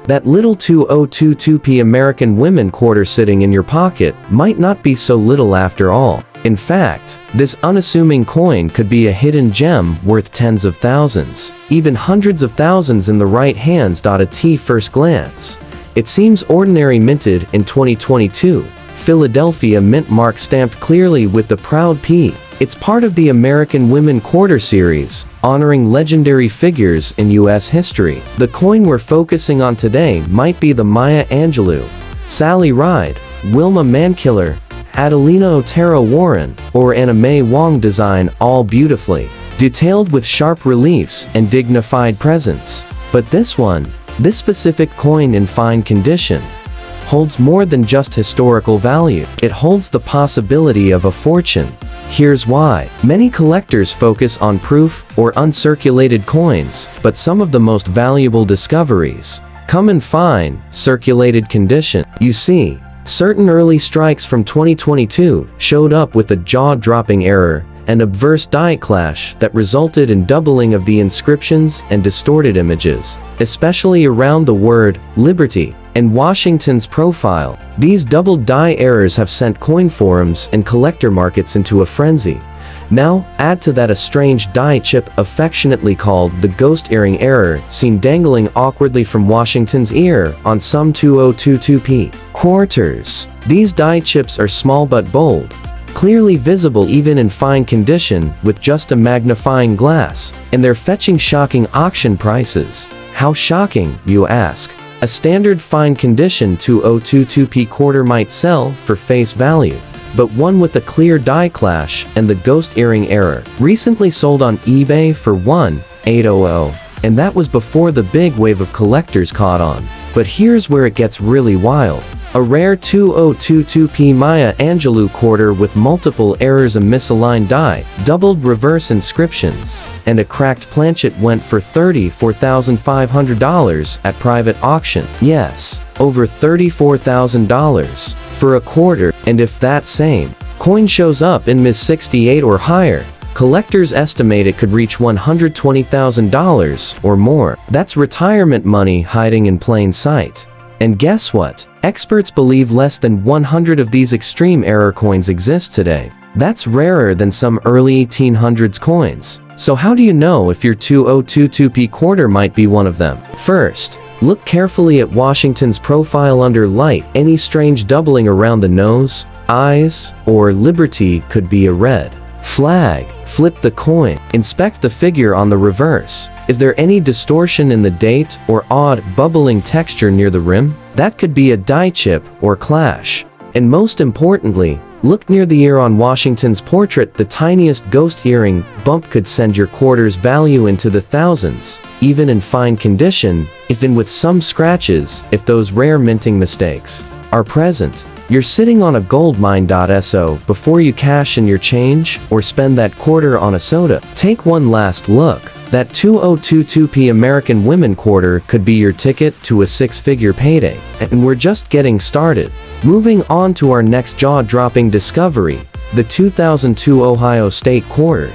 That little 2022p American women quarter sitting in your pocket might not be so little after all. In fact, this unassuming coin could be a hidden gem worth tens of thousands, even hundreds of thousands in the right hands. At first glance, it seems ordinary. Minted in 2022, Philadelphia Mint mark stamped clearly with the proud P. It's part of the American Women Quarter series, honoring legendary figures in U.S. history. The coin we're focusing on today might be the Maya Angelou, Sally Ride, Wilma Mankiller, Adelina Otero Warren, or Anna May Wong design, all beautifully detailed with sharp reliefs and dignified presence. But this specific coin in fine condition, holds more than just historical value. It holds the possibility of a fortune. Here's why. Many collectors focus on proof or uncirculated coins, but some of the most valuable discoveries come in fine, circulated condition. You see, certain early strikes from 2022 showed up with a jaw-dropping error and obverse die clash that resulted in doubling of the inscriptions and distorted images, especially around the word liberty and Washington's profile. These doubled die errors have sent coin forums and collector markets into a frenzy. Now, add to that a strange die chip affectionately called the ghost earring error seen dangling awkwardly from Washington's ear on some 2022p quarters. These die chips are small but bold, clearly visible even in fine condition with just a magnifying glass, and they're fetching shocking auction prices. How shocking, you ask? A standard fine condition 2022p quarter might sell for face value, but one with a clear die clash and the ghost earring error recently sold on eBay for $1,800, and that was before the big wave of collectors caught on. But here's where it gets really wild. A rare 2022p Maya Angelou quarter with multiple errors, a misaligned die, doubled reverse inscriptions, and a cracked planchet went for $34,500 at private auction. Yes, over $34,000 for a quarter. And if that same coin shows up in Ms. 68 or higher, collectors estimate it could reach $120,000 or more. That's retirement money hiding in plain sight. And guess what? Experts believe less than 100 of these extreme error coins exist today. That's rarer than some early 1800s coins. So how do you know if your 2022p quarter might be one of them? First, look carefully at Washington's profile under light. Any strange doubling around the nose, eyes, or liberty could be a red flag. Flip the coin. Inspect the figure on the reverse. Is there any distortion in the date or odd bubbling texture near the rim? That could be a die chip or clash. And most importantly, look near the ear on Washington's portrait. The tiniest ghost earring bump could send your quarter's value into the thousands, even in fine condition, even with some scratches. If those rare minting mistakes are present, you're sitting on a gold mine. So before you cash in your change or spend that quarter on a soda, take one last look. That 2022p American Women quarter could be your ticket to a six-figure payday. And we're just getting started. Moving on to our next jaw-dropping discovery, the 2002 Ohio State quarter.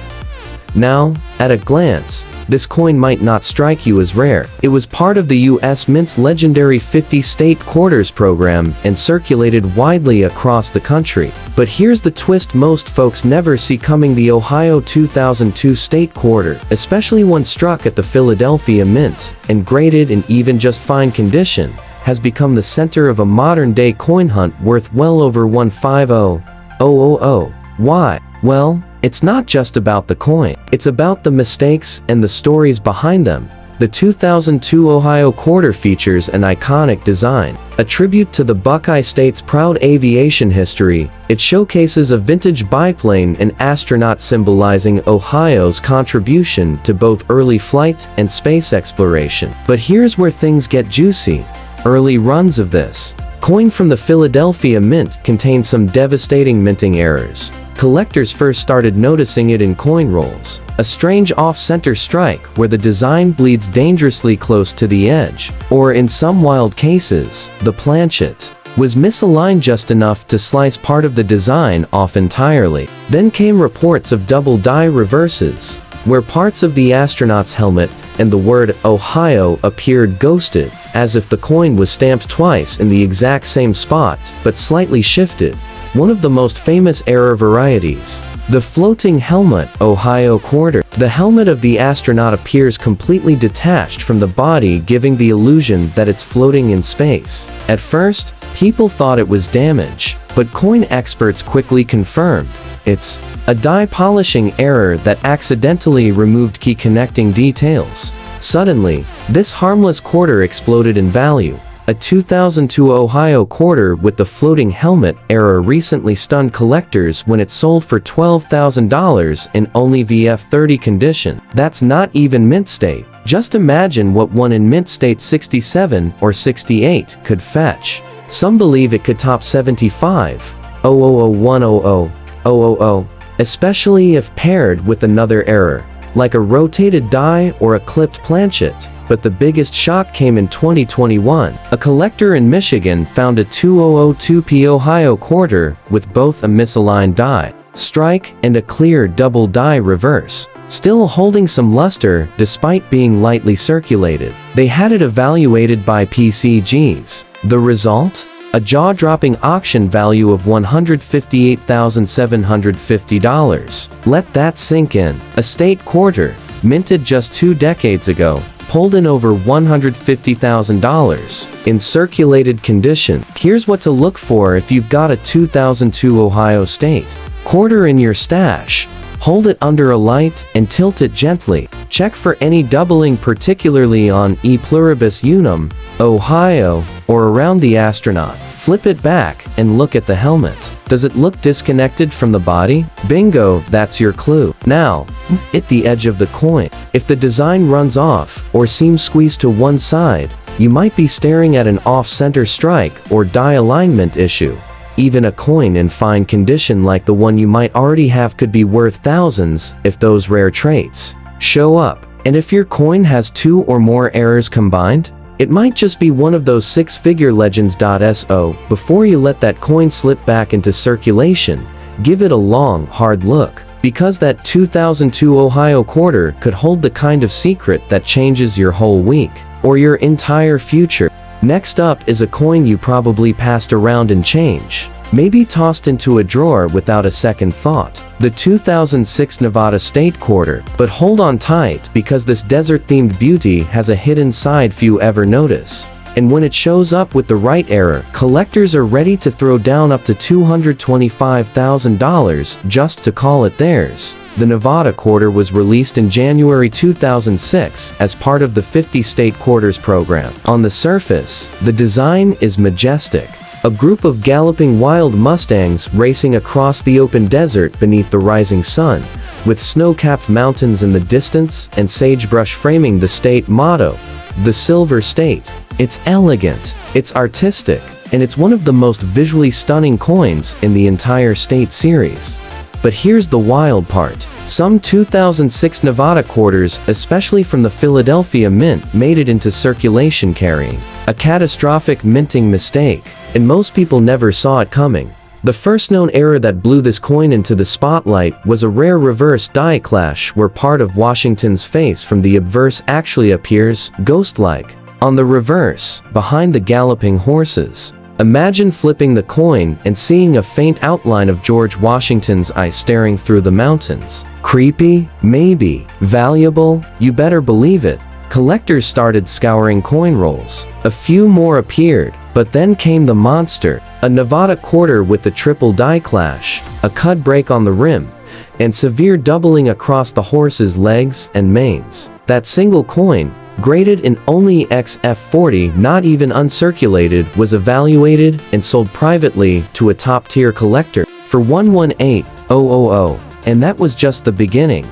Now, at a glance, this coin might not strike you as rare. It was part of the U.S. Mint's legendary 50 state quarters program and circulated widely across the country. But here's the twist most folks never see coming: the Ohio 2002 state quarter, especially one struck at the Philadelphia Mint and graded in even just fine condition, has become the center of a modern-day coin hunt worth well over $150,000. Why? Well, it's not just about the coin. It's about the mistakes and the stories behind them. The 2002 Ohio quarter features an iconic design, a tribute to the Buckeye State's proud aviation history. It showcases a vintage biplane and astronaut symbolizing Ohio's contribution to both early flight and space exploration. But here's where things get juicy. Early runs of this coin from the Philadelphia Mint contain some devastating minting errors. Collectors first started noticing it in coin rolls. A strange off-center strike where the design bleeds dangerously close to the edge. Or in some wild cases, the planchet was misaligned just enough to slice part of the design off entirely. Then came reports of double die reverses, where parts of the astronaut's helmet and the word Ohio appeared ghosted, as if the coin was stamped twice in the exact same spot, but slightly shifted. One of the most famous error varieties. The floating helmet Ohio quarter. The helmet of the astronaut appears completely detached from the body, giving the illusion that it's floating in space. At first, people thought it was damage, but coin experts quickly confirmed it's a die polishing error that accidentally removed key connecting details. Suddenly, this harmless quarter exploded in value. A 2002 Ohio quarter with the floating helmet error recently stunned collectors when it sold for $12,000 in only VF30 condition. That's not even mint state. Just imagine what one in mint state 67 or 68 could fetch. Some believe it could top 75,000,100,000, especially if paired with another error, like a rotated die or a clipped planchet. But the biggest shock came in 2021. A collector in Michigan found a 2002P Ohio quarter with both a misaligned die strike and a clear double die reverse, still holding some luster despite being lightly circulated. They had it evaluated by PCGs. The result? A jaw-dropping auction value of $158,750. Let that sink in. A state quarter, minted just 2 decades ago, pulled in over $150,000 in circulated condition. Here's what to look for if you've got a 2002 Ohio State quarter in your stash. Hold it under a light and tilt it gently. Check for any doubling, particularly on E pluribus unum, Ohio, or around the astronaut. Flip it back and look at the helmet. Does it look disconnected from the body? Bingo, that's your clue. Now, hit the edge of the coin. If the design runs off or seems squeezed to one side, you might be staring at an off-center strike or die alignment issue. Even a coin in fine condition like the one you might already have could be worth thousands if those rare traits show up. And if your coin has 2 or more errors combined, it might just be one of those 6-figure legends. So, before you let that coin slip back into circulation, give it a long, hard look. Because that 2002 Ohio quarter could hold the kind of secret that changes your whole week, or your entire future. Next up is a coin you probably passed around in change, maybe tossed into a drawer without a second thought. The 2006 Nevada State quarter. But hold on tight, because this desert-themed beauty has a hidden side few ever notice. And when it shows up with the right error, collectors are ready to throw down up to $225,000 just to call it theirs. The Nevada quarter was released in January 2006 as part of the 50-state quarters program. On the surface, the design is majestic. A group of galloping wild mustangs racing across the open desert beneath the rising sun, with snow-capped mountains in the distance and sagebrush framing the state motto, the Silver State. It's elegant, it's artistic, and it's one of the most visually stunning coins in the entire state series. But here's the wild part. Some 2006 Nevada quarters, especially from the Philadelphia Mint, made it into circulation carrying a catastrophic minting mistake, and most people never saw it coming. The first known error that blew this coin into the spotlight was a rare reverse die clash where part of Washington's face from the obverse actually appears ghost-like on the reverse, behind the galloping horses. Imagine flipping the coin and seeing a faint outline of George Washington's eye staring through the mountains. Creepy? Maybe. Valuable? You better believe it. Collectors started scouring coin rolls. A few more appeared, but then came the monster. A Nevada quarter with the triple die clash, a cut break on the rim, and severe doubling across the horse's legs and manes. That single coin, graded in only XF40, not even uncirculated, was evaluated and sold privately to a top-tier collector for $118,000, and that was just the beginning.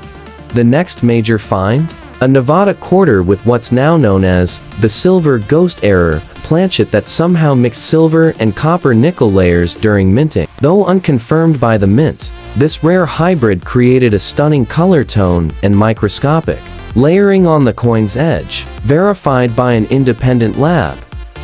The next major find? A Nevada quarter with what's now known as the Silver Ghost error planchet that somehow mixed silver and copper nickel layers during minting. Though unconfirmed by the mint, this rare hybrid created a stunning color tone and microscopic layering on the coin's edge, verified by an independent lab.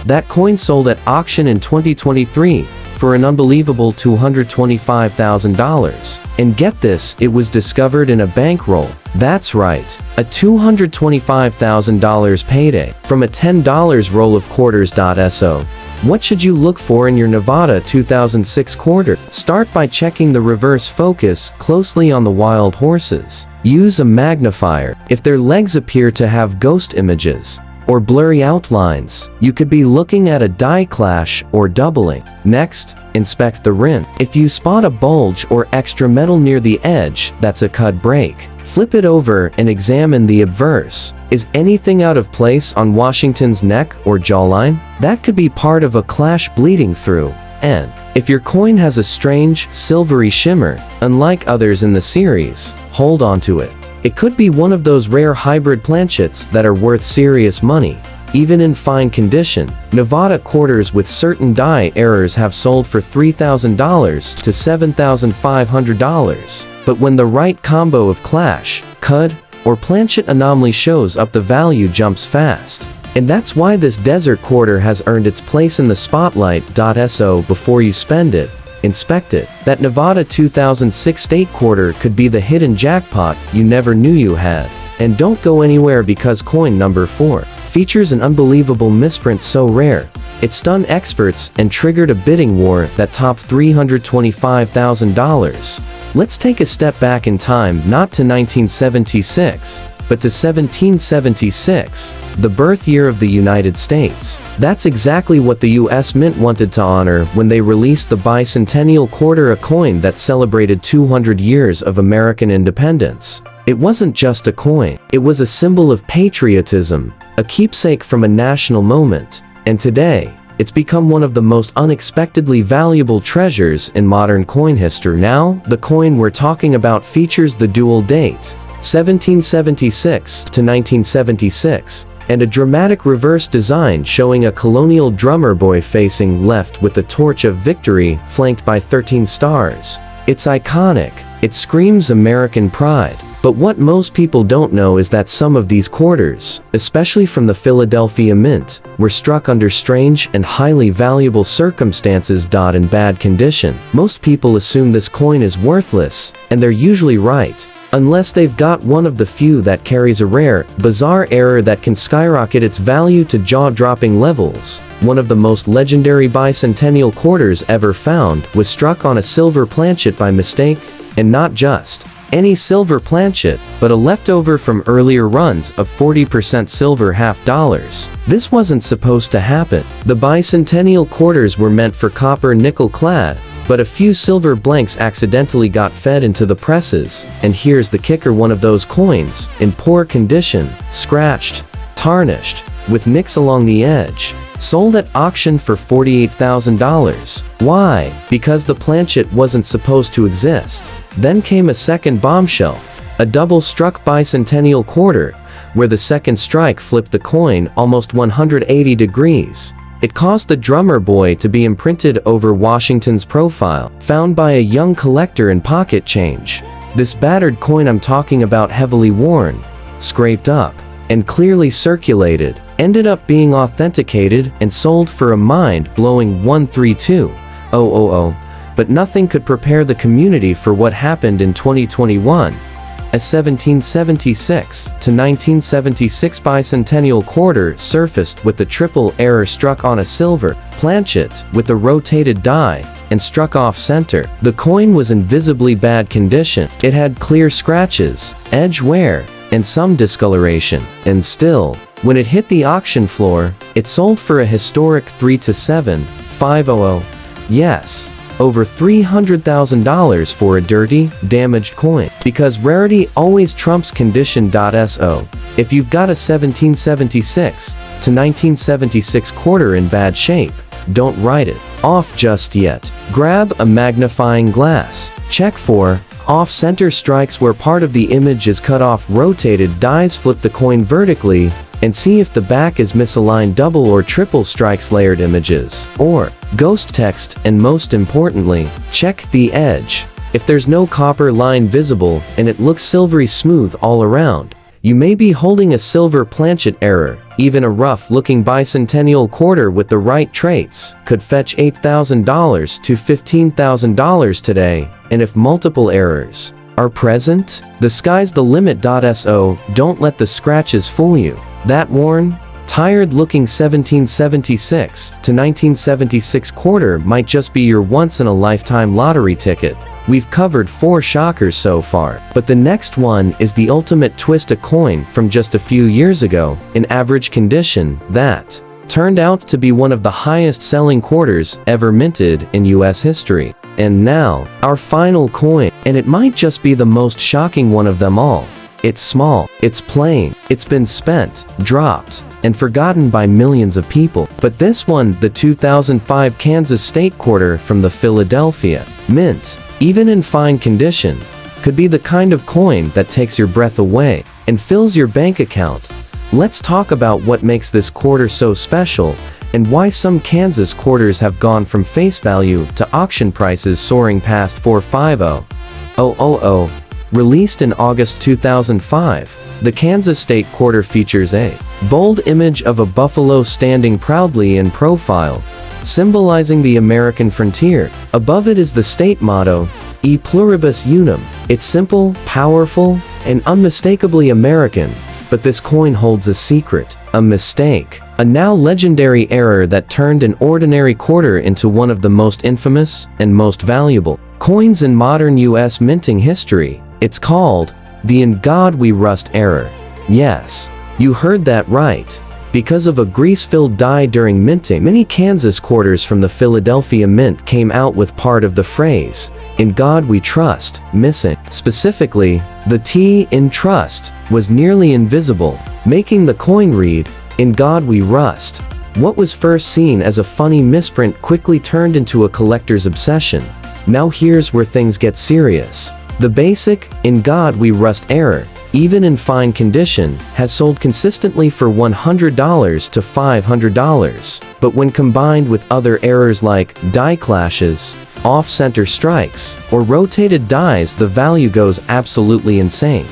That coin sold at auction in 2023 for an unbelievable $225,000. And get this, it was discovered in a bankroll. That's right, a $225,000 payday from a $10 roll of quarters.so. What should you look for in your Nevada 2006 quarter? Start by checking the reverse focus closely on the wild horses. Use a magnifier. If their legs appear to have ghost images or blurry outlines, you could be looking at a die clash or doubling. Next, inspect the rim. If you spot a bulge or extra metal near the edge, that's a cut break. Flip it over and examine the obverse. Is anything out of place on Washington's neck or jawline? That could be part of a clash bleeding through. And if your coin has a strange, silvery shimmer, unlike others in the series, hold on to it. It could be one of those rare hybrid planchets that are worth serious money. Even in fine condition, Nevada quarters with certain die errors have sold for $3,000 to $7,500. But when the right combo of clash, cud, or planchet anomaly shows up, the value jumps fast. And that's why this desert quarter has earned its place in the spotlight.so. Before you spend it, inspect it. That Nevada 2006 state quarter could be the hidden jackpot you never knew you had. And don't go anywhere, because coin number 4 features an unbelievable misprint so rare, it stunned experts and triggered a bidding war that topped $325,000. Let's take a step back in time, not to 1976, but to 1776, the birth year of the United States. That's exactly what the U.S. Mint wanted to honor when they released the Bicentennial Quarter, a coin that celebrated 200 years of American independence. It wasn't just a coin, it was a symbol of patriotism, a keepsake from a national moment. And today, it's become one of the most unexpectedly valuable treasures in modern coin history. Now, the coin we're talking about features the dual date, 1776 to 1976, and a dramatic reverse design showing a colonial drummer boy facing left with the torch of victory flanked by 13 stars. It's iconic. It screams American pride. But what most people don't know is that some of these quarters, especially from the Philadelphia Mint, were struck under strange and highly valuable circumstances. In bad condition. Most people assume this coin is worthless, and they're usually right, unless they've got one of the few that carries a rare, bizarre error that can skyrocket its value to jaw-dropping levels. One of the most legendary bicentennial quarters ever found was struck on a silver planchet by mistake, and not just any silver planchet, but a leftover from earlier runs of 40% silver half dollars. This wasn't supposed to happen. The bicentennial quarters were meant for copper nickel clad, but a few silver blanks accidentally got fed into the presses. And here's the kicker: one of those coins, in poor condition, scratched, tarnished, with nicks along the edge, sold at auction for $48,000. Why? Because the planchet wasn't supposed to exist. Then came a second bombshell, a double-struck bicentennial quarter, where the second strike flipped the coin almost 180 degrees. It caused the drummer boy to be imprinted over Washington's profile, found by a young collector in pocket change. This battered coin I'm talking about, heavily worn, scraped up, and clearly circulated, ended up being authenticated and sold for a mind-blowing $132,000. But nothing could prepare the community for what happened in 2021. A 1776 to 1976 bicentennial quarter surfaced with the triple error, struck on a silver planchet with a rotated die and struck off center. The coin was in visibly bad condition. It had clear scratches, edge wear, and some discoloration. And still, when it hit the auction floor, it sold for a historic $3 to $7,500. Yes, over $300,000 for a dirty, damaged coin. Because rarity always trumps condition.so. If you've got a 1776 to 1976 quarter in bad shape, don't write it off just yet. Grab a magnifying glass. Check for off-center strikes where part of the image is cut off, rotated dies, flip the coin vertically, and see if the back is misaligned, double or triple strikes, layered images, or ghost text, and most importantly, check the edge. If there's no copper line visible and it looks silvery smooth all around, You may be holding a silver planchet error. Even a rough-looking bicentennial quarter with the right traits could fetch $8,000 to $15,000 today, and if multiple errors are present, the sky's the limit. So don't let the scratches fool you. That worn, tired-looking 1776 to 1976 quarter might just be your once-in-a-lifetime lottery ticket. We've covered 4 shockers so far, but the next one is the ultimate twist, a coin from just a few years ago, in average condition, that turned out to be one of the highest-selling quarters ever minted in US history. And now, our final coin, and it might just be the most shocking one of them all. It's small, it's plain, it's been spent, dropped, and forgotten by millions of people. But this one, the 2005 Kansas State quarter from the Philadelphia Mint, even in fine condition, could be the kind of coin that takes your breath away and fills your bank account. Let's talk about what makes this quarter so special and why some Kansas quarters have gone from face value to auction prices soaring past $450,000. Released in August 2005, the Kansas State quarter features a bold image of a buffalo standing proudly in profile, symbolizing the American frontier. Above it is the state motto, E pluribus unum. It's simple, powerful, and unmistakably American. But this coin holds a secret, a mistake, a now legendary error that turned an ordinary quarter into one of the most infamous and most valuable coins in modern U.S. minting history. It's called the "In God We Rust" error. Yes, you heard that right. Because of a grease-filled die during minting, many Kansas quarters from the Philadelphia Mint came out with part of the phrase, "In God We Trust," missing. Specifically, the T in trust was nearly invisible, making the coin read, "In God We Rust." What was first seen as a funny misprint quickly turned into a collector's obsession. Now here's where things get serious. The basic, "In God We Rust" error, even in fine condition, has sold consistently for $100 to $500. But when combined with other errors like die clashes, off-center strikes, or rotated dies, the value goes absolutely insane.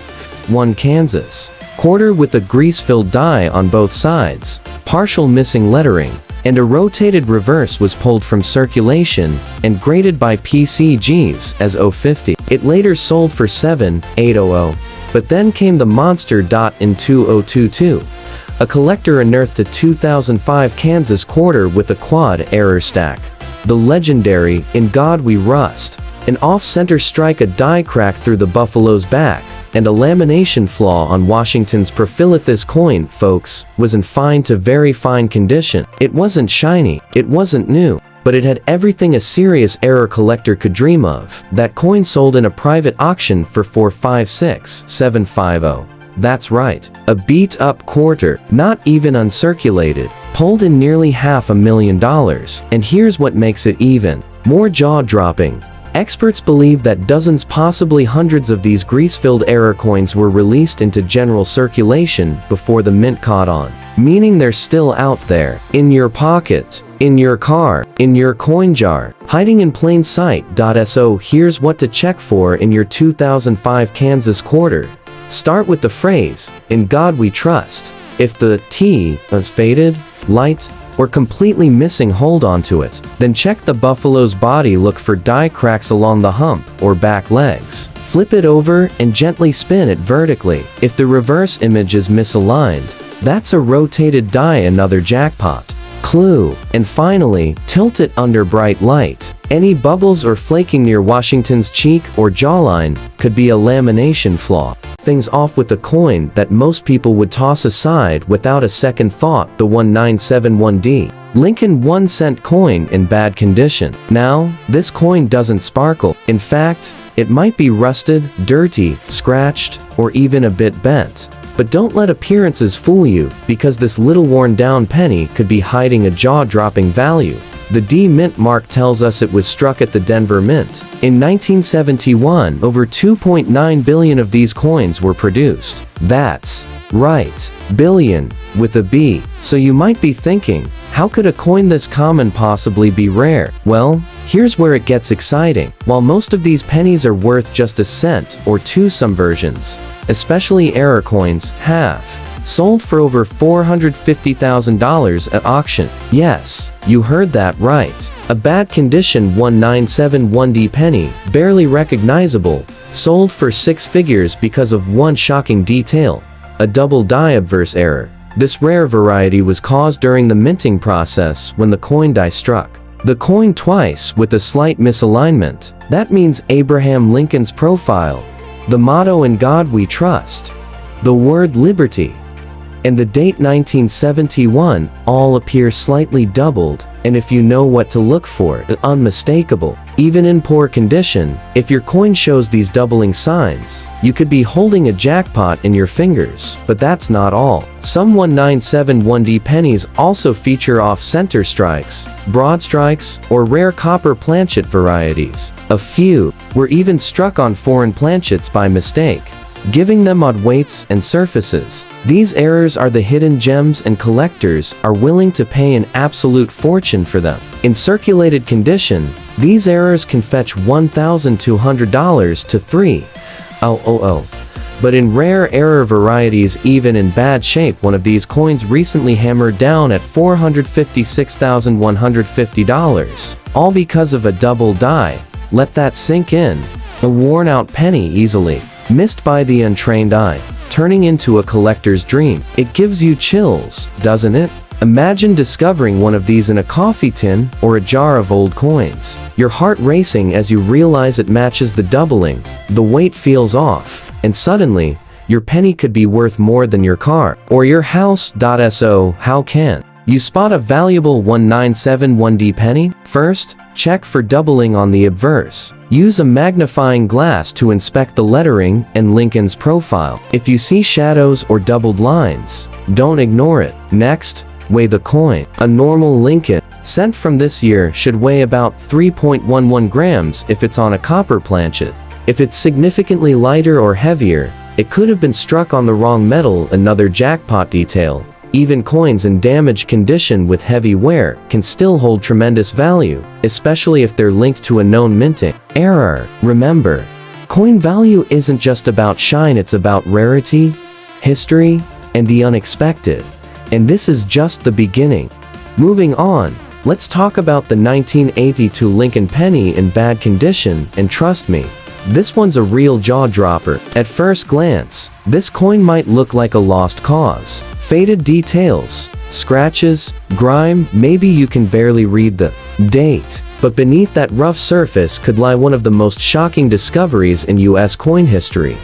1 Kansas quarter with a grease-filled die on both sides, partial missing lettering, and a rotated reverse was pulled from circulation and graded by PCGs as 050. It later sold for $7,800. But then came the monster. In 2022, a collector unearthed a 2005 Kansas quarter with a quad error stack. The legendary "In God We Rust." An off-center strike, a die crack through the buffalo's back, and a lamination flaw on Washington's profile. This coin, folks, was in fine to very fine condition. It wasn't shiny, it wasn't new, but it had everything a serious error collector could dream of. That coin sold in a private auction for $456,750. That's right, a beat-up quarter, not even uncirculated, pulled in nearly $500,000. And here's what makes it even more jaw-dropping. Experts believe that dozens, possibly hundreds of these grease-filled error coins were released into general circulation before the mint caught on. Meaning they're still out there, in your pocket, in your car, in your coin jar, hiding in plain sight. So here's what to check for in your 2005 Kansas quarter. Start with the phrase, "In God We Trust." If the T is faded, light, or completely missing, hold on to it. Then check the buffalo's body, look for die cracks along the hump or back legs. Flip it over and gently spin it vertically. If the reverse image is misaligned, that's a rotated die, another jackpot clue. And finally, tilt it under bright light. Any bubbles or flaking near Washington's cheek or jawline could be a lamination flaw. Things off with a coin that most people would toss aside without a second thought, the 1971D Lincoln 1-cent coin in bad condition. Now, this coin doesn't sparkle. In fact, it might be rusted, dirty, scratched, or even a bit bent. But don't let appearances fool you, because this little worn-down penny could be hiding a jaw-dropping value. The D Mint mark tells us it was struck at the Denver Mint. In 1971, over 2.9 billion of these coins were produced. That's right, billion, with a B. So you might be thinking, how could a coin this common possibly be rare? Well, here's where it gets exciting. While most of these pennies are worth just a cent or two, some versions, especially error coins, have sold for over $450,000 at auction. Yes, you heard that right. A bad condition 1971D penny, barely recognizable, sold for six figures because of one shocking detail: a double die obverse error. This rare variety was caused during the minting process when the coin die struck the coin twice with a slight misalignment. That means Abraham Lincoln's profile, the motto "In God We Trust," the word liberty, and the date 1971 all appear slightly doubled, and if you know what to look for, unmistakable. Even in poor condition, if your coin shows these doubling signs, you could be holding a jackpot in your fingers. But that's not all. Some 1971D pennies also feature off-center strikes, broad strikes, or rare copper planchet varieties. A few were even struck on foreign planchets by mistake, giving them odd weights and surfaces. These errors are the hidden gems, and collectors are willing to pay an absolute fortune for them. In circulated condition, these errors can fetch $1,200 to $3,000. But in rare error varieties, even in bad shape, one of these coins recently hammered down at $456,150, all because of a double die. Let that sink in. A worn-out penny easily missed by the untrained eye, turning into a collector's dream. It gives you chills, doesn't it? Imagine discovering one of these in a coffee tin or a jar of old coins. Your heart racing as you realize it matches the doubling, the weight feels off, and suddenly, your penny could be worth more than your car or your house. So how can you spot a valuable 1971D penny? First, check for doubling on the obverse. Use a magnifying glass to inspect the lettering and Lincoln's profile. If you see shadows or doubled lines, don't ignore it. Next, weigh the coin. A normal Lincoln cent from this year should weigh about 3.11 grams if it's on a copper planchet. If it's significantly lighter or heavier, it could have been struck on the wrong metal. Another jackpot detail: even coins in damaged condition with heavy wear can still hold tremendous value, especially if they're linked to a known minting error. Remember, coin value isn't just about shine, it's about rarity, history, and the unexpected. And this is just the beginning. Moving on, let's talk about the 1982 Lincoln penny in bad condition, and trust me, this one's a real jaw-dropper. At first glance, this coin might look like a lost cause. Faded details, scratches, grime, maybe you can barely read the date. But beneath that rough surface could lie one of the most shocking discoveries in U.S. coin history.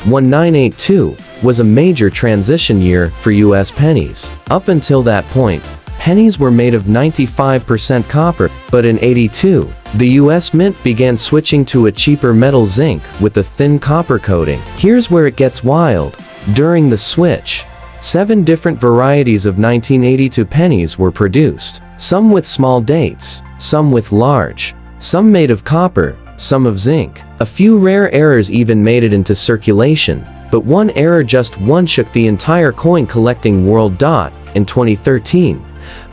1982 was a major transition year for U.S. pennies. Up until that point, pennies were made of 95% copper, but in '82, the U.S. Mint began switching to a cheaper metal zinc with a thin copper coating. Here's where it gets wild. During the switch, 7 different varieties of 1982 pennies were produced, some with small dates, some with large, some made of copper, some of zinc. A few rare errors even made it into circulation, but one error, just one, shook the entire coin collecting world. In 2013,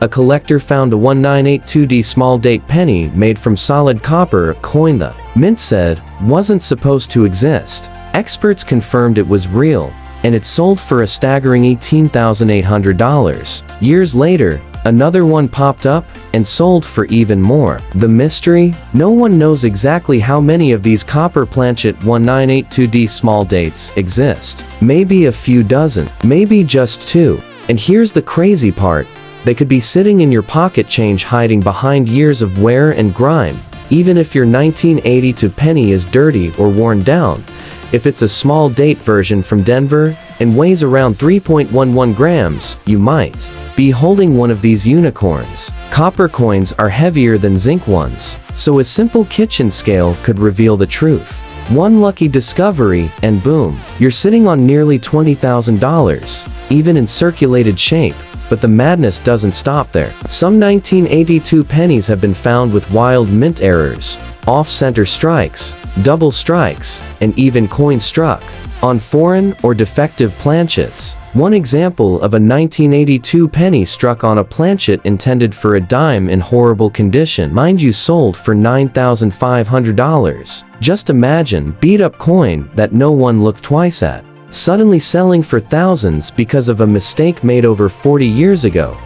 a collector found a 1982D small date penny made from solid copper, a coin the mint said wasn't supposed to exist. Experts confirmed it was real, and it sold for a staggering $18,800. Years later, another one popped up and sold for even more. The mystery? No one knows exactly how many of these copper planchet 1982D small dates exist. Maybe a few dozen, maybe just 2. And here's the crazy part. They could be sitting in your pocket change, hiding behind years of wear and grime. Even if your 1982 penny is dirty or worn down, if it's a small date version from Denver and weighs around 3.11 grams, you might be holding one of these unicorns. Copper coins are heavier than zinc ones, so a simple kitchen scale could reveal the truth. One lucky discovery, and boom, you're sitting on nearly $20,000, even in circulated shape. But the madness doesn't stop there. Some 1982 pennies have been found with wild mint errors, off-center strikes, double strikes, and even coin struck on foreign or defective planchets. One example of a 1982 penny struck on a planchet intended for a dime in horrible condition, mind you, sold for $9,500. Just imagine, beat-up coin that no one looked twice at, suddenly selling for thousands because of a mistake made over 40 years ago.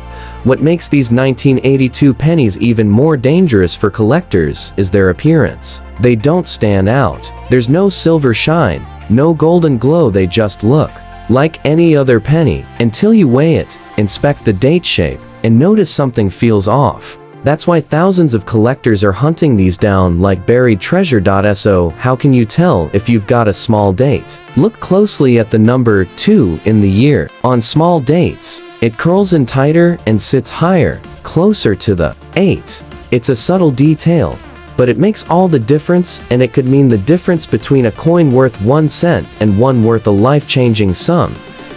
What makes these 1982 pennies even more dangerous for collectors is their appearance. They don't stand out. There's no silver shine, no golden glow, they just look like any other penny until you weigh it, inspect the date shape, and notice something feels off. That's why thousands of collectors are hunting these down like buried treasure. So how can you tell if you've got a small date? Look closely at the number 2 in the year. On small dates, it curls in tighter and sits higher, closer to the 8. It's a subtle detail, but it makes all the difference, and it could mean the difference between a coin worth 1 cent and one worth a life-changing sum.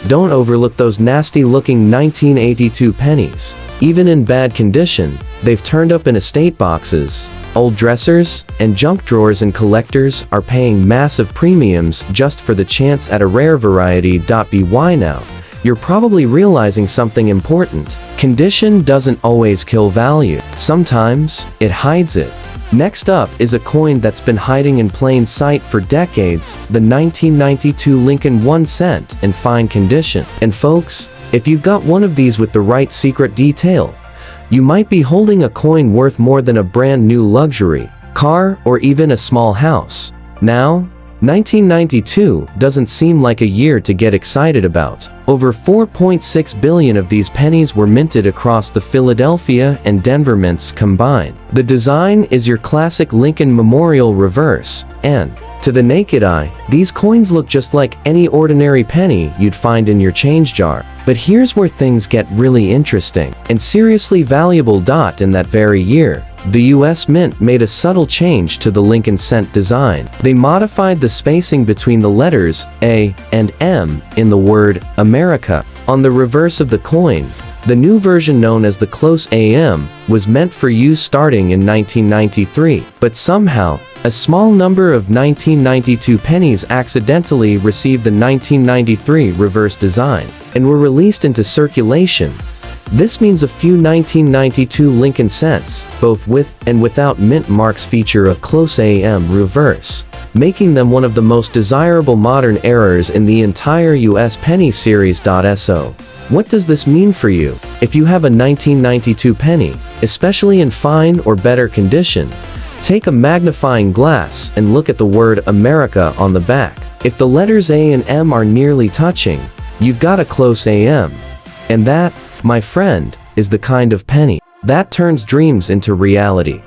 Don't overlook those nasty-looking 1982 pennies. Even in bad condition, they've turned up in estate boxes, old dressers, and junk drawers, and collectors are paying massive premiums just for the chance at a rare variety. By now, you're probably realizing something important. Condition doesn't always kill value. Sometimes, it hides it. Next up is a coin that's been hiding in plain sight for decades, the 1992 Lincoln 1 cent in fine condition. And folks, if you've got one of these with the right secret detail, you might be holding a coin worth more than a brand new luxury car or even a small house. Now, 1992 doesn't seem like a year to get excited about. Over 4.6 billion of these pennies were minted across the Philadelphia and Denver mints combined. The design is your classic Lincoln Memorial reverse, and, to the naked eye, these coins look just like any ordinary penny you'd find in your change jar. But here's where things get really interesting and seriously valuable. In that very year, the US Mint made a subtle change to the Lincoln cent design. They modified the spacing between the letters A and M in the word America. On the reverse of the coin, the new version known as the close AM was meant for use starting in 1993. But somehow, a small number of 1992 pennies accidentally received the 1993 reverse design and were released into circulation. This means a few 1992 Lincoln cents, both with and without mint marks, feature a close AM reverse, making them one of the most desirable modern errors in the entire US penny series. So, what does this mean for you? If you have a 1992 penny, especially in fine or better condition, take a magnifying glass and look at the word America on the back. If the letters A and M are nearly touching, you've got a close AM. And that, my friend, is the kind of penny that turns dreams into reality.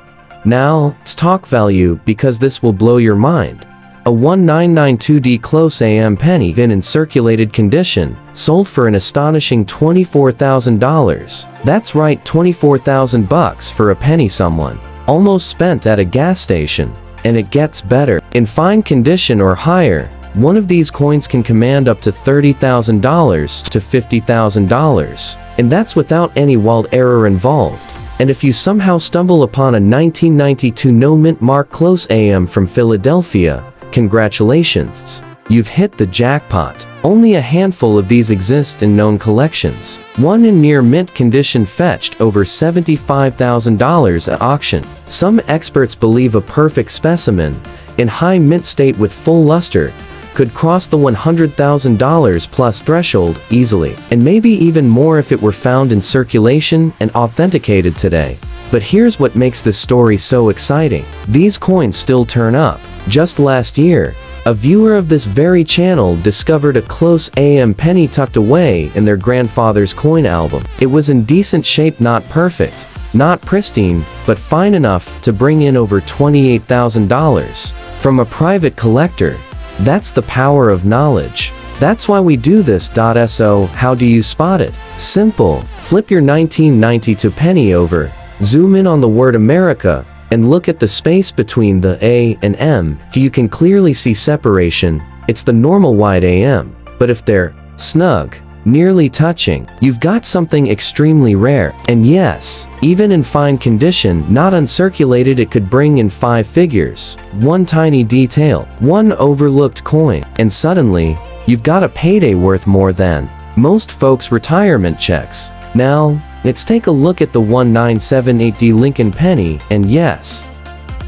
Now, let's talk value, because this will blow your mind. A 1992D close AM penny, then in circulated condition, sold for an astonishing $24,000. That's right, $24,000 for a penny someone almost spent at a gas station. And it gets better. In fine condition or higher, one of these coins can command up to $30,000 to $50,000. And that's without any wild error involved. And if you somehow stumble upon a 1992 no mint mark close AM from Philadelphia, congratulations. You've hit the jackpot. Only a handful of these exist in known collections. One in near mint condition fetched over $75,000 at auction. Some experts believe a perfect specimen, in high mint state with full luster, could cross the $100,000 plus threshold easily, and maybe even more if it were found in circulation and authenticated today. But here's what makes this story so exciting. These coins still turn up. Just last year, a viewer of this very channel discovered a close AM penny tucked away in their grandfather's coin album. It was in decent shape, not perfect, not pristine, but fine enough to bring in over $28,000 from a private collector. That's the power of knowledge. That's why we do this. So, how do you spot it? Simple. Flip your 1992 penny over, zoom in on the word America, and look at the space between the A and M. If you can clearly see separation, it's the normal wide AM. But if they're snug, nearly touching. You've got something extremely rare. And yes, even in fine condition, not uncirculated, it could bring in 5 figures. One tiny detail, one overlooked coin, and suddenly, you've got a payday worth more than most folks' retirement checks. Now, let's take a look at the 1978D Lincoln penny, and yes,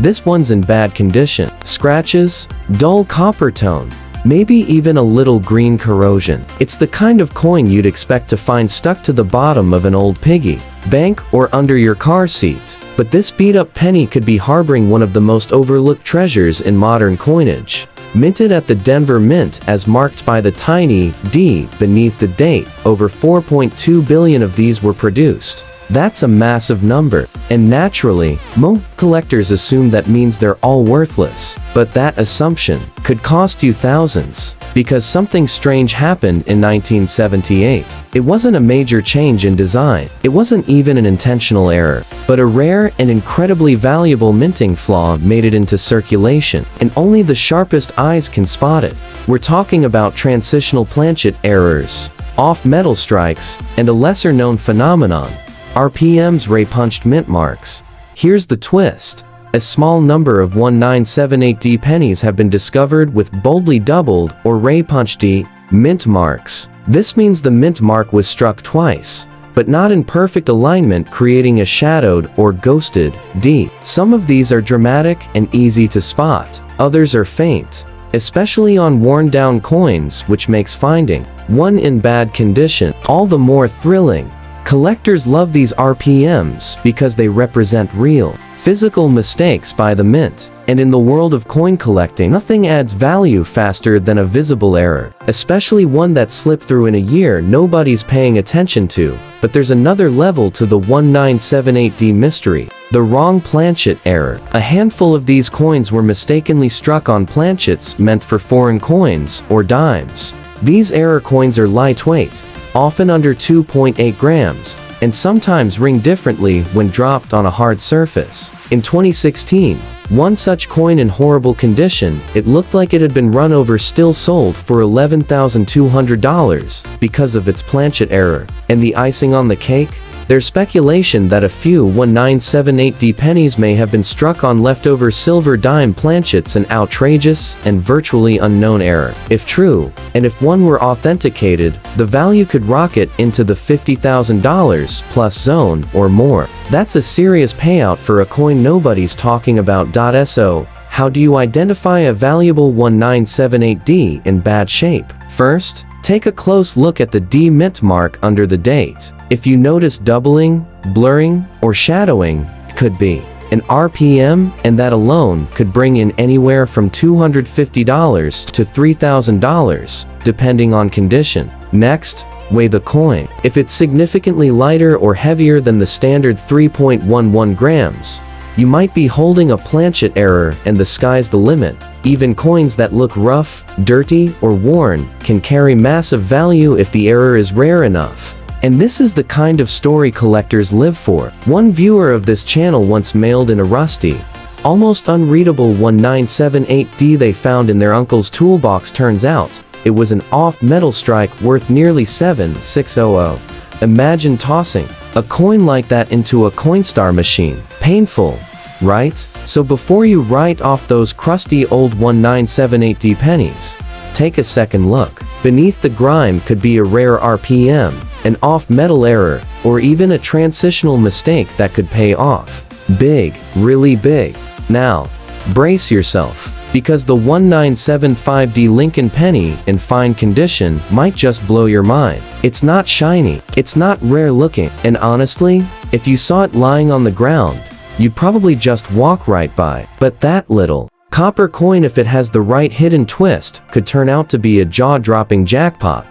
this one's in bad condition. Scratches, dull copper tone, maybe even a little green corrosion. It's the kind of coin you'd expect to find stuck to the bottom of an old piggy bank or under your car seat. But this beat-up penny could be harboring one of the most overlooked treasures in modern coinage. Minted at the Denver Mint as marked by the tiny D beneath the date, over 4.2 billion of these were produced. That's a massive number, and naturally, most collectors assume that means they're all worthless. But that assumption could cost you thousands, because something strange happened in 1978. It wasn't a major change in design, it wasn't even an intentional error, but a rare and incredibly valuable minting flaw made it into circulation, and only the sharpest eyes can spot it. We're talking about transitional planchet errors, off-metal strikes, and a lesser-known phenomenon: RPM's ray-punched mint marks. Here's the twist. A small number of 1978D pennies have been discovered with boldly doubled or ray-punched D mint marks. This means the mint mark was struck twice, but not in perfect alignment, creating a shadowed or ghosted D. Some of these are dramatic and easy to spot. Others are faint, especially on worn-down coins, which makes finding one in bad condition all the more thrilling. Collectors love these RPMs because they represent real, physical mistakes by the mint. And in the world of coin collecting, nothing adds value faster than a visible error, especially one that slipped through in a year nobody's paying attention to. But there's another level to the 1978D mystery: the wrong planchet error. A handful of these coins were mistakenly struck on planchets meant for foreign coins or dimes. These error coins are lightweight, often under 2.8 grams, and sometimes ring differently when dropped on a hard surface. In 2016, one such coin in horrible condition, it looked like it had been run over, still sold for $11,200 because of its planchet error. And the icing on the cake? There's speculation that a few 1978D pennies may have been struck on leftover silver dime planchets, an outrageous and virtually unknown error. If true, and if one were authenticated, the value could rocket into the $50,000 plus zone or more. That's a serious payout for a coin nobody's talking about. So, how do you identify a valuable 1978D in bad shape? First, take a close look at the D mint mark under the date. If you notice doubling, blurring, or shadowing, it could be an RPM, and that alone could bring in anywhere from $250 to $3,000, depending on condition. Next, weigh the coin. If it's significantly lighter or heavier than the standard 3.11 grams, you might be holding a planchet error, and the sky's the limit. Even coins that look rough, dirty, or worn can carry massive value if the error is rare enough. And this is the kind of story collectors live for. One viewer of this channel once mailed in a rusty, almost unreadable 1978D they found in their uncle's toolbox. Turns out, it was an off-metal strike worth nearly $7,600. Imagine tossing a coin like that into a Coinstar machine. Painful, right? So before you write off those crusty old 1978D pennies, take a second look. Beneath the grime could be a rare RPM, an off-metal error, or even a transitional mistake that could pay off big, really big. Now, brace yourself, because the 1975D Lincoln penny in fine condition might just blow your mind. It's not shiny, it's not rare looking, and honestly, if you saw it lying on the ground, you'd probably just walk right by. But that little copper coin, if it has the right hidden twist, could turn out to be a jaw-dropping jackpot.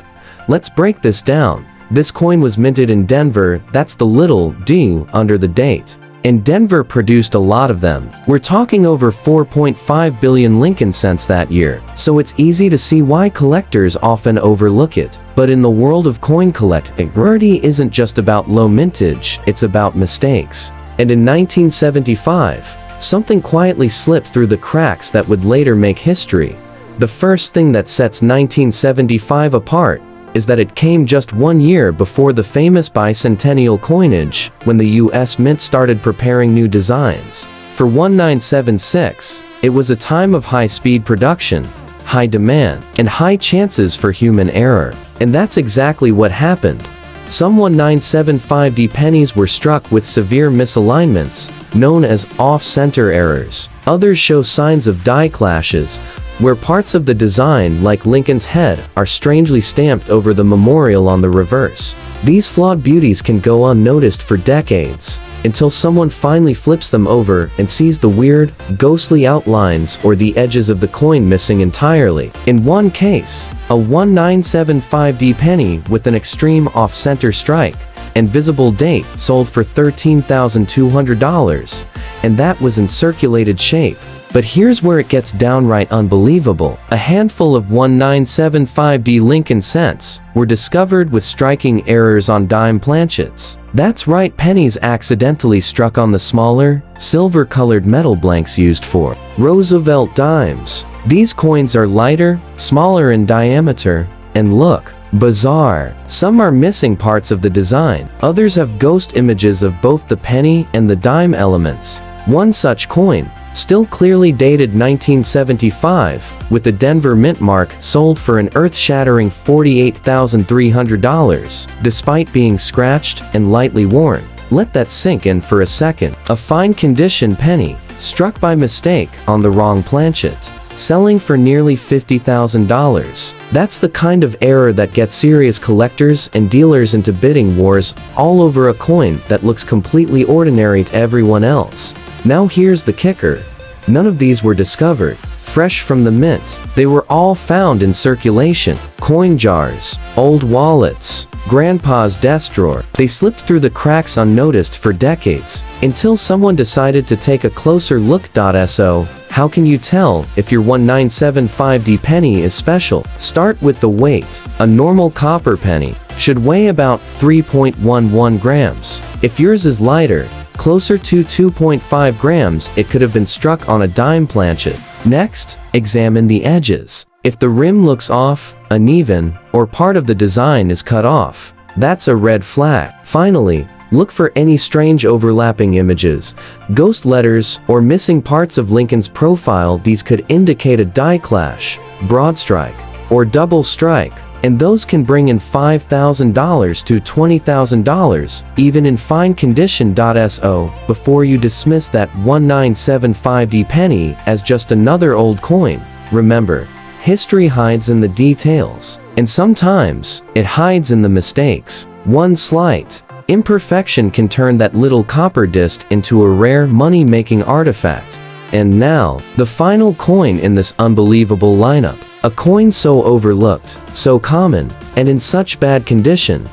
Let's break this down. This coin was minted in Denver, that's the little D under the date. And Denver produced a lot of them. We're talking over 4.5 billion Lincoln cents that year. So it's easy to see why collectors often overlook it. But in the world of coin collecting, rarity isn't just about low mintage, it's about mistakes. And in 1975, something quietly slipped through the cracks that would later make history. The first thing that sets 1975 apart is that it came just 1 year before the famous bicentennial coinage, when the US Mint started preparing new designs. For 1976, it was a time of high-speed production, high demand, and high chances for human error. And that's exactly what happened. Some 1975D pennies were struck with severe misalignments, known as off-center errors. Others show signs of die clashes, where parts of the design, like Lincoln's head, are strangely stamped over the memorial on the reverse. These flawed beauties can go unnoticed for decades, until someone finally flips them over and sees the weird, ghostly outlines or the edges of the coin missing entirely. In one case, a 1975D penny with an extreme off-center strike and visible date sold for $13,200, and that was in circulated shape. But here's where it gets downright unbelievable. A handful of 1975D Lincoln cents were discovered with striking errors on dime planchets. That's right, pennies accidentally struck on the smaller, silver-colored metal blanks used for Roosevelt dimes. These coins are lighter, smaller in diameter, and look bizarre. Some are missing parts of the design. Others have ghost images of both the penny and the dime elements. One such coin, still clearly dated 1975, with the Denver Mint mark, sold for an earth-shattering $48,300, despite being scratched and lightly worn. Let that sink in for a second. A fine-condition penny, struck by mistake on the wrong planchet, selling for nearly $50,000. That's the kind of error that gets serious collectors and dealers into bidding wars all over a coin that looks completely ordinary to everyone else. Now here's the kicker. None of these were discovered fresh from the mint. They were all found in circulation. Coin jars, old wallets, grandpa's desk drawer. They slipped through the cracks unnoticed for decades, until someone decided to take a closer look. So, how can you tell if your 1975D penny is special? Start with the weight. A normal copper penny should weigh about 3.11 grams. If yours is lighter, closer to 2.5 grams, it could have been struck on a dime planchet. Next, examine the edges. If the rim looks off, uneven, or part of the design is cut off, that's a red flag. Finally, look for any strange overlapping images, ghost letters, or missing parts of Lincoln's profile. These could indicate a die clash, broad strike, or double strike, and those can bring in $5,000 to $20,000, even in fine condition. So, before you dismiss that 1975D penny as just another old coin, remember, history hides in the details, and sometimes it hides in the mistakes. One slight imperfection can turn that little copper disc into a rare money-making artifact. And now, the final coin in this unbelievable lineup. A coin so overlooked, so common, and in such bad condition,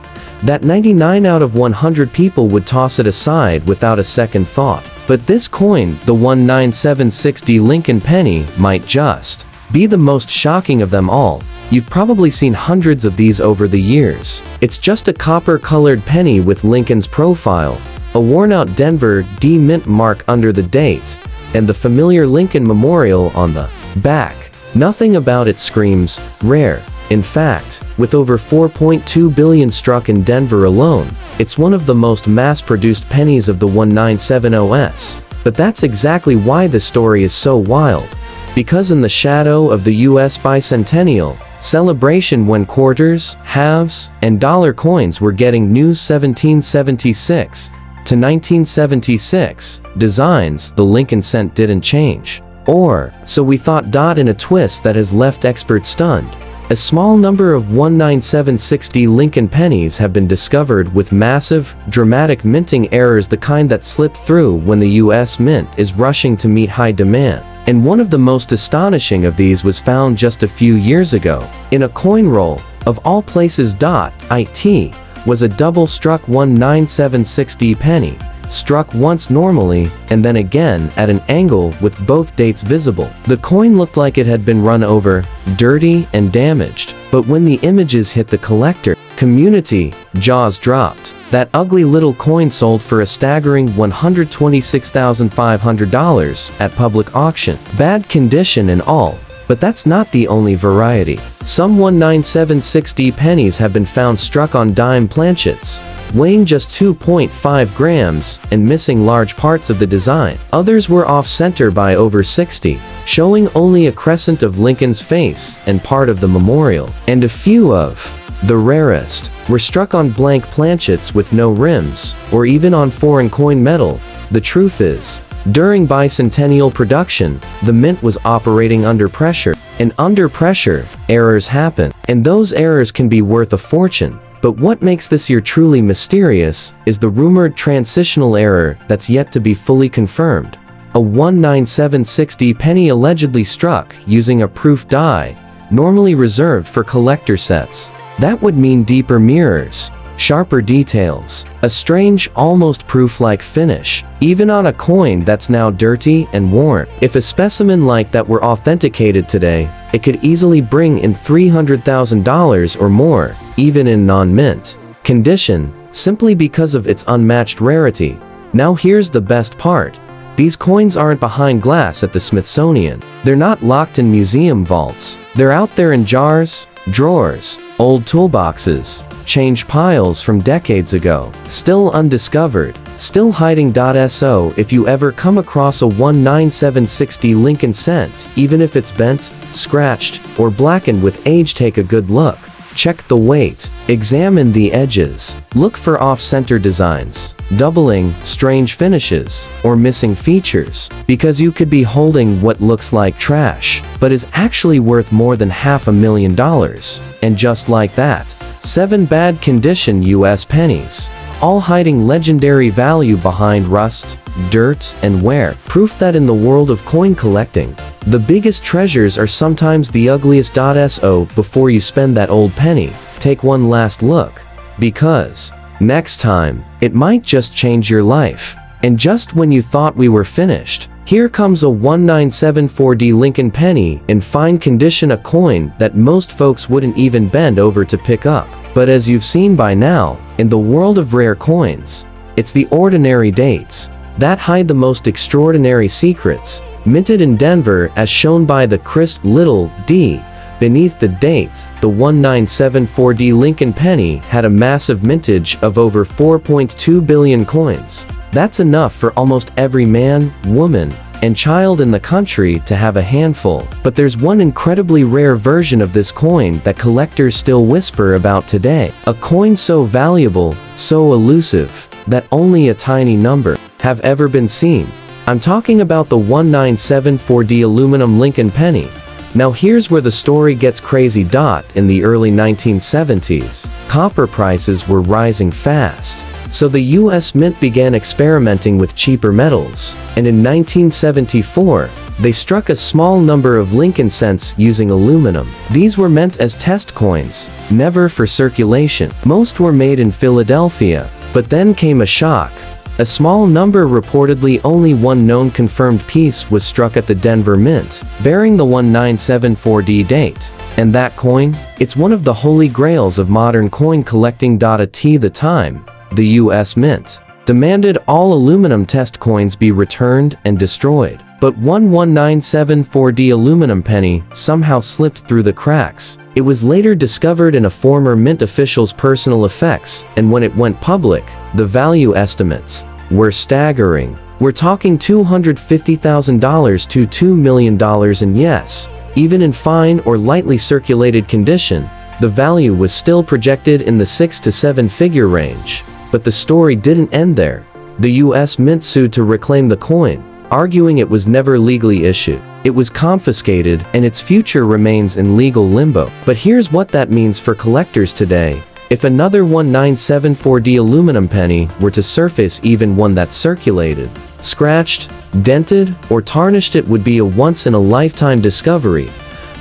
that 99 out of 100 people would toss it aside without a second thought. But this coin, the 1976D Lincoln penny, might just be the most shocking of them all. You've probably seen hundreds of these over the years. It's just a copper-colored penny with Lincoln's profile, a worn-out Denver D Mint mark under the date, and the familiar Lincoln memorial on the back. Nothing about it screams rare. In fact, with over 4.2 billion struck in Denver alone, it's one of the most mass-produced pennies of the 1970s. But that's exactly why this story is so wild. Because in the shadow of the US bicentennial celebration, when quarters, halves, and dollar coins were getting new 1776 to 1976 designs, the Lincoln cent didn't change. Or, so we thought. In a twist that has left experts stunned, a small number of 1976D Lincoln pennies have been discovered with massive, dramatic minting errors, the kind that slip through when the US Mint is rushing to meet high demand. And one of the most astonishing of these was found just a few years ago. In a coin roll, of all places. It was a double-struck 1976D penny, struck once normally, and then again at an angle with both dates visible. The coin looked like it had been run over, dirty, and damaged. But when the images hit the collector community, jaws dropped. That ugly little coin sold for a staggering $126,500 at public auction. Bad condition and all, But that's not the only variety. Some 19760 pennies have been found struck on dime planchets, weighing just 2.5 grams and missing large parts of the design. Others were off-center by over 60, showing only a crescent of Lincoln's face and part of the memorial. And a few of the rarest were struck on blank planchets with no rims, or even on foreign coin metal. The truth is, during bicentennial production, the mint was operating under pressure. And under pressure, errors happen. And those errors can be worth a fortune. But what makes this year truly mysterious is the rumored transitional error that's yet to be fully confirmed. A 19760 penny allegedly struck using a proof die, normally reserved for collector sets. That would mean deeper mirrors, sharper details, a strange, almost proof-like finish, even on a coin that's now dirty and worn. If a specimen like that were authenticated today, it could easily bring in $300,000 or more, even in non-mint condition, simply because of its unmatched rarity. Now here's the best part. These coins aren't behind glass at the Smithsonian. They're not locked in museum vaults. They're out there in jars, drawers, old toolboxes, change piles from decades ago, still undiscovered, still hiding. So if you ever come across a 19760 Lincoln cent, even if it's bent, scratched, or blackened with age, take a good look. Check the weight, examine the edges, look for off-center designs, doubling, strange finishes, or missing features, because you could be holding what looks like trash, but is actually worth more than $500,000. And just like that, 7 bad condition US pennies, all hiding legendary value behind rust, dirt, and wear. Proof that in the world of coin collecting, the biggest treasures are sometimes the ugliest. So before you spend that old penny, take one last look, because next time, it might just change your life. And just when you thought we were finished, here comes a 19740 Lincoln penny in fine condition, a coin that most folks wouldn't even bend over to pick up. But as you've seen by now, in the world of rare coins, it's the ordinary dates that hide the most extraordinary secrets. Minted in Denver, as shown by the crisp little d beneath the date, the 19740 Lincoln penny had a massive mintage of over 4.2 billion coins. That's enough for almost every man, woman, and child in the country to have a handful. But there's one incredibly rare version of this coin that collectors still whisper about today. A coin so valuable, so elusive, that only a tiny number have ever been seen. I'm talking about the 19740 aluminum Lincoln penny. Now here's where the story gets crazy. In the early 1970s, copper prices were rising fast. So the US Mint began experimenting with cheaper metals, and in 1974, they struck a small number of Lincoln cents using aluminum. These were meant as test coins, never for circulation. Most were made in Philadelphia, but then came a shock. A small number, reportedly only one known confirmed piece, was struck at the Denver Mint, bearing the 19740 date. And that coin? It's one of the holy grails of modern coin collecting. At the time, the US Mint demanded all aluminum test coins be returned and destroyed. But one 19740 aluminum penny somehow slipped through the cracks. It was later discovered in a former Mint official's personal effects, and when it went public, the value estimates were staggering. We're talking $250,000 to $2 million, and yes, even in fine or lightly circulated condition, the value was still projected in the 6 to 7 figure range. But the story didn't end there. The US Mint sued to reclaim the coin, arguing it was never legally issued. It was confiscated, and its future remains in legal limbo. But here's what that means for collectors today. If another 19740 aluminum penny were to surface, even one that circulated, scratched, dented, or tarnished, it would be a once-in-a-lifetime discovery,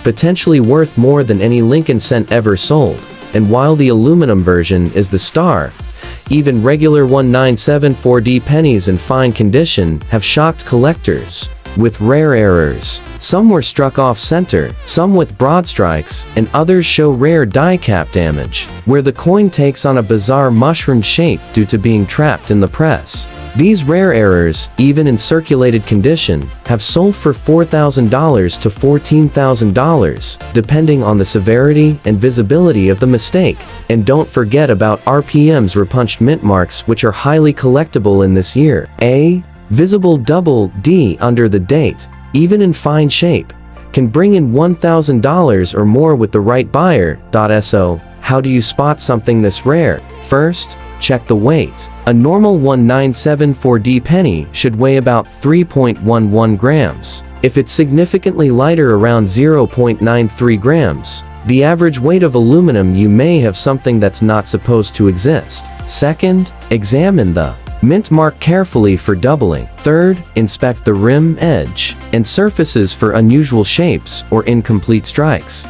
potentially worth more than any Lincoln cent ever sold. And while the aluminum version is the star, even regular 19740 pennies in fine condition have shocked collectors with rare errors. Some were struck off-center, some with broad strikes, and others show rare die cap damage, where the coin takes on a bizarre mushroom shape due to being trapped in the press. These rare errors, even in circulated condition, have sold for $4,000 to $14,000, depending on the severity and visibility of the mistake. And don't forget about RPM's repunched mint marks, which are highly collectible in this year. A visible double D under the date, even in fine shape, can bring in $1,000 or more with the right buyer. So, how do you spot something this rare? First, check the weight. A normal 1974D penny should weigh about 3.11 grams. If it's significantly lighter, around 0.93 grams, the average weight of aluminum, you may have something that's not supposed to exist. Second, examine the mint mark carefully for doubling. Third, inspect the rim, edge, and surfaces for unusual shapes or incomplete strikes.